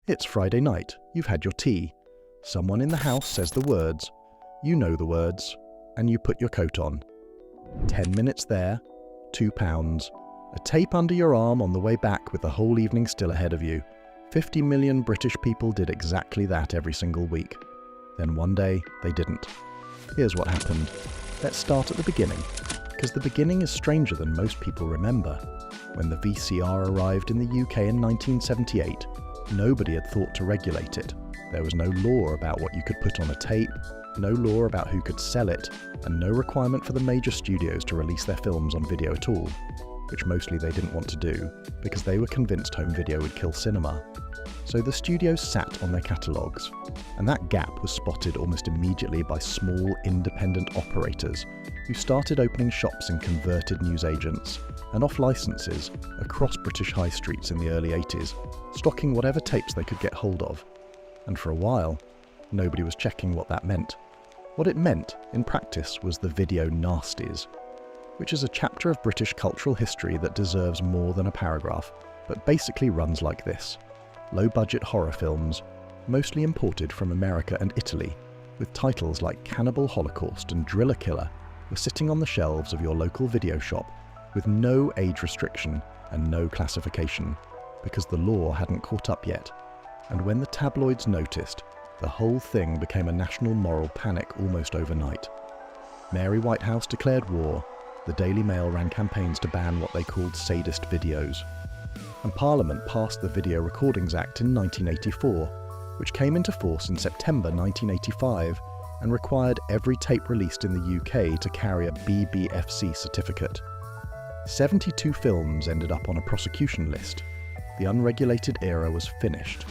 It's Friday night, you've had your tea. Someone in the house says the words, you know the words, and you put your coat on. 10 minutes there, £2. A tape under your arm on the way back with the whole evening still ahead of you. 50 million British people did exactly that every single week. Then one day, they didn't. Here's what happened. Let's start at the beginning, because the beginning is stranger than most people remember. When the VCR arrived in the UK in 1978, nobody had thought to regulate it. There was no law about what you could put on a tape, no law about who could sell it, and no requirement for the major studios to release their films on video at all, which mostly they didn't want to do, because they were convinced home video would kill cinema. So the studios sat on their catalogues, and that gap was spotted almost immediately by small independent operators who started opening shops in converted newsagents and off licenses across British high streets in the early 80s, stocking whatever tapes they could get hold of. And for a while, nobody was checking what that meant. What it meant, in practice, was the video nasties, which is a chapter of British cultural history that deserves more than a paragraph, but basically runs like this. Low-budget horror films, mostly imported from America and Italy, with titles like Cannibal Holocaust and Driller Killer, were sitting on the shelves of your local video shop with no age restriction and no classification, because the law hadn't caught up yet. And when the tabloids noticed, the whole thing became a national moral panic almost overnight. Mary Whitehouse declared war, the Daily Mail ran campaigns to ban what they called sadist videos, and Parliament passed the Video Recordings Act in 1984, which came into force in September 1985 and required every tape released in the UK to carry a BBFC certificate. 72 films ended up on a prosecution list. The unregulated era was finished.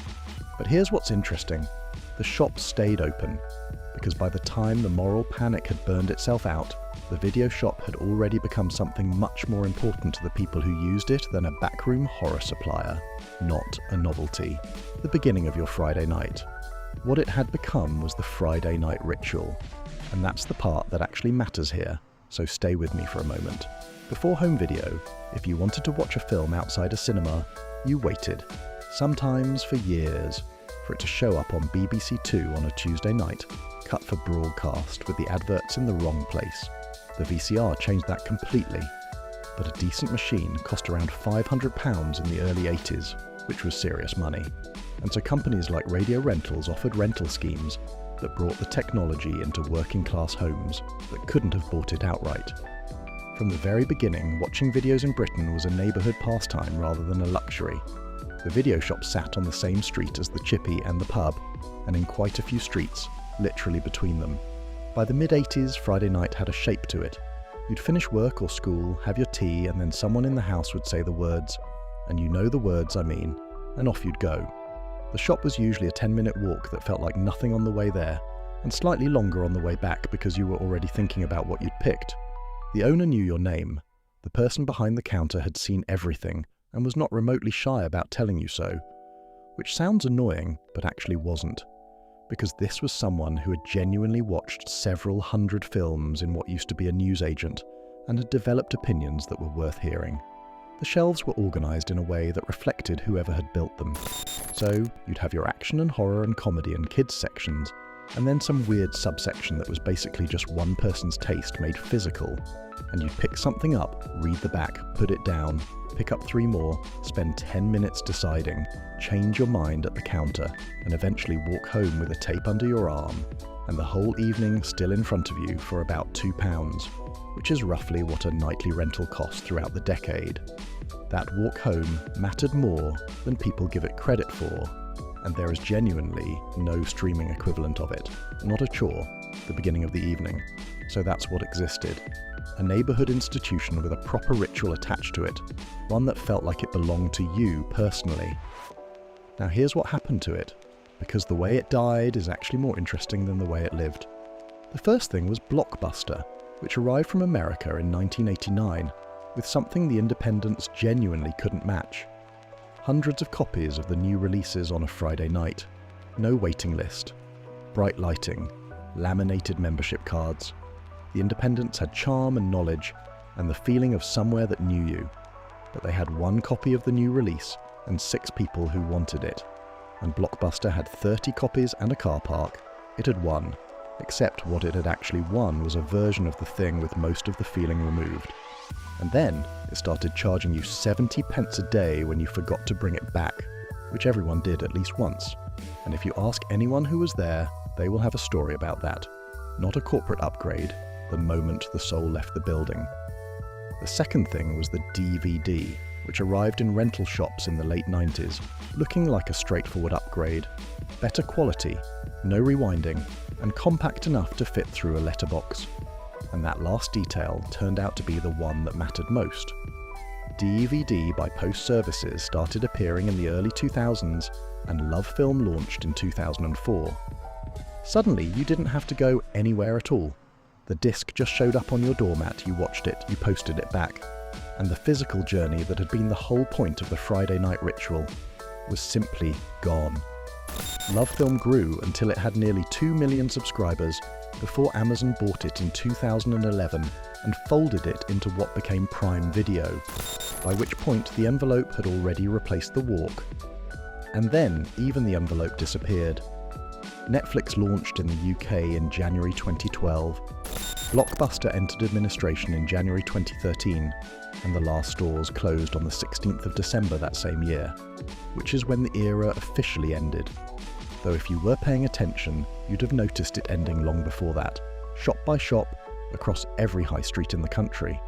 But here's what's interesting. The shop stayed open, because by the time the moral panic had burned itself out, the video shop had already become something much more important to the people who used it than a backroom horror supplier, not a novelty. The beginning of your Friday night. What it had become was the Friday night ritual, and that's the part that actually matters here, so stay with me for a moment. Before home video, if you wanted to watch a film outside a cinema, you waited, sometimes for years, for it to show up on BBC Two on a Tuesday night, cut for broadcast with the adverts in the wrong place. The VCR changed that completely, but a decent machine cost around £500 in the early 80s, which was serious money. And so companies like Radio Rentals offered rental schemes that brought the technology into working class homes that couldn't have bought it outright. From the very beginning, watching videos in Britain was a neighbourhood pastime rather than a luxury. The video shop sat on the same street as the chippy and the pub, and in quite a few streets, literally between them. By the mid-80s, Friday night had a shape to it. You'd finish work or school, have your tea, and then someone in the house would say the words, and you know the words I mean, and off you'd go. The shop was usually a 10-minute walk that felt like nothing on the way there, and slightly longer on the way back because you were already thinking about what you'd picked. The owner knew your name. The person behind the counter had seen everything and was not remotely shy about telling you so, which sounds annoying, but actually wasn't, because this was someone who had genuinely watched several hundred films in what used to be a newsagent and had developed opinions that were worth hearing. The shelves were organised in a way that reflected whoever had built them. So you'd have your action and horror and comedy and kids sections, and then some weird subsection that was basically just one person's taste made physical, and you'd pick something up, read the back, put it down, pick up 3 more, spend 10 minutes deciding, change your mind at the counter, and eventually walk home with a tape under your arm, and the whole evening still in front of you for about £2, which is roughly what a nightly rental cost throughout the decade. That walk home mattered more than people give it credit for, and there is genuinely no streaming equivalent of it. Not a chore, the beginning of the evening. So that's what existed. A neighbourhood institution with a proper ritual attached to it, one that felt like it belonged to you personally. Now here's what happened to it, because the way it died is actually more interesting than the way it lived. The first thing was Blockbuster, which arrived from America in 1989, with something the independents genuinely couldn't match. Hundreds of copies of the new releases on a Friday night, no waiting list, bright lighting, laminated membership cards. The independents had charm and knowledge, and the feeling of somewhere that knew you. But they had one copy of the new release, and 6 people who wanted it. and Blockbuster had 30 copies and a car park, it had won. Except what it had actually won was a version of the thing with most of the feeling removed. And then it started charging you 70 pence a day when you forgot to bring it back, which everyone did at least once. And if you ask anyone who was there, they will have a story about that. Not a corporate upgrade, the moment the soul left the building. The second thing was the DVD, which arrived in rental shops in the late 90s, looking like a straightforward upgrade. Better quality, no rewinding, and compact enough to fit through a letterbox. And that last detail turned out to be the one that mattered most. DVD by Post Services started appearing in the early 2000s, and LoveFilm launched in 2004. Suddenly, you didn't have to go anywhere at all. The disc just showed up on your doormat, you watched it, you posted it back. And the physical journey that had been the whole point of the Friday night ritual was simply gone. LoveFilm grew until it had nearly 2 million subscribers before Amazon bought it in 2011 and folded it into what became Prime Video, by which point the envelope had already replaced the walk. And then even the envelope disappeared. Netflix launched in the UK in January 2012. Blockbuster entered administration in January 2013, and the last stores closed on the 16th of December that same year, which is when the era officially ended. Though if you were paying attention, you'd have noticed it ending long before that, shop by shop, across every high street in the country.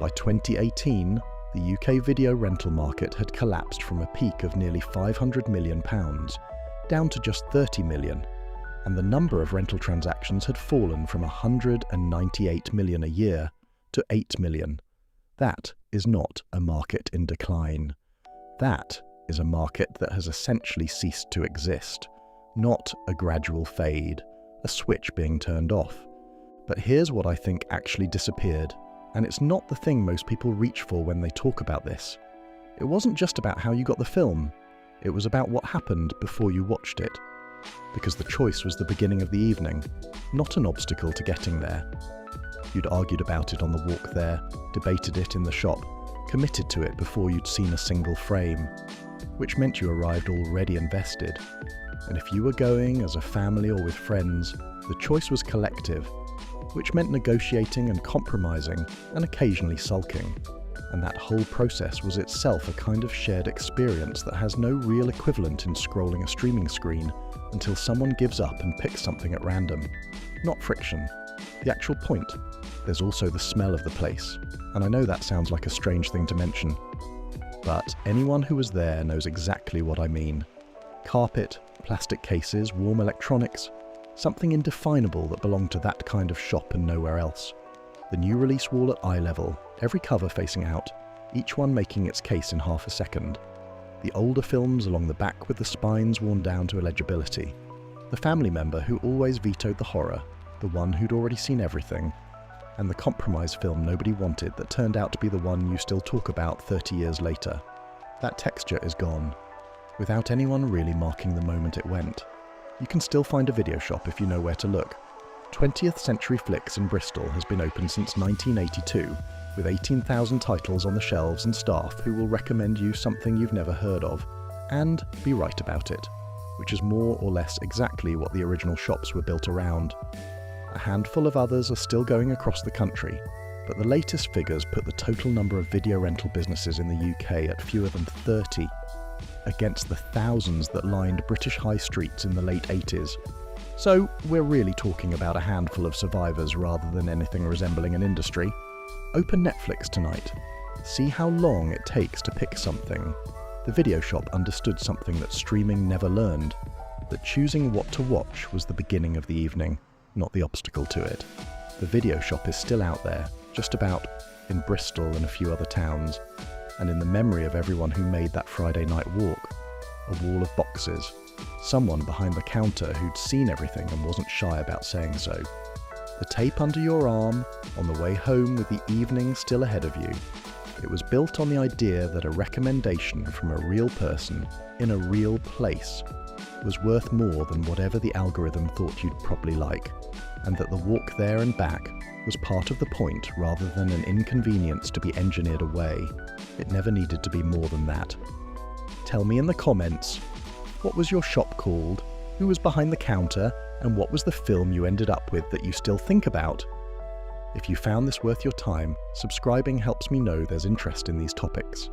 By 2018, the UK video rental market had collapsed from a peak of nearly £500 million down to just 30 million, and the number of rental transactions had fallen from 198 million a year to 8 million. That is not a market in decline. That is a market that has essentially ceased to exist, not a gradual fade, a switch being turned off. But here's what I think actually disappeared, and it's not the thing most people reach for when they talk about this. It wasn't just about how you got the film, it was about what happened before you watched it. Because the choice was the beginning of the evening, not an obstacle to getting there. You'd argued about it on the walk there, debated it in the shop, committed to it before you'd seen a single frame, which meant you arrived already invested. And if you were going as a family or with friends, the choice was collective, which meant negotiating and compromising and occasionally sulking. And that whole process was itself a kind of shared experience that has no real equivalent in scrolling a streaming screen until someone gives up and picks something at random. Not friction, the actual point. There's also the smell of the place, and I know that sounds like a strange thing to mention, but anyone who was there knows exactly what I mean. Carpet, plastic cases, warm electronics, something indefinable that belonged to that kind of shop and nowhere else. The new release wall at eye level, every cover facing out, each one making its case in half a second. The older films along the back with the spines worn down to illegibility. The family member who always vetoed the horror, the one who'd already seen everything. And the compromise film nobody wanted that turned out to be the one you still talk about 30 years later. That texture is gone, without anyone really marking the moment it went. You can still find a video shop if you know where to look. 20th Century Flicks in Bristol has been open since 1982, with 18,000 titles on the shelves and staff who will recommend you something you've never heard of, and be right about it, which is more or less exactly what the original shops were built around. A handful of others are still going across the country, but the latest figures put the total number of video rental businesses in the UK at fewer than 30, against the thousands that lined British high streets in the late 80s. So we're really talking about a handful of survivors rather than anything resembling an industry. Open Netflix tonight. See how long it takes to pick something. The video shop understood something that streaming never learned, that choosing what to watch was the beginning of the evening, not the obstacle to it. The video shop is still out there, just about, in Bristol and a few other towns, and in the memory of everyone who made that Friday night walk, a wall of boxes, someone behind the counter who'd seen everything and wasn't shy about saying so. The tape under your arm, on the way home with the evening still ahead of you. It was built on the idea that a recommendation from a real person, in a real place, was worth more than whatever the algorithm thought you'd probably like, and that the walk there and back was part of the point rather than an inconvenience to be engineered away. It never needed to be more than that. Tell me in the comments, What was your shop called? Who was behind the counter? And what was the film you ended up with that you still think about? If you found this worth your time, subscribing helps me know there's interest in these topics.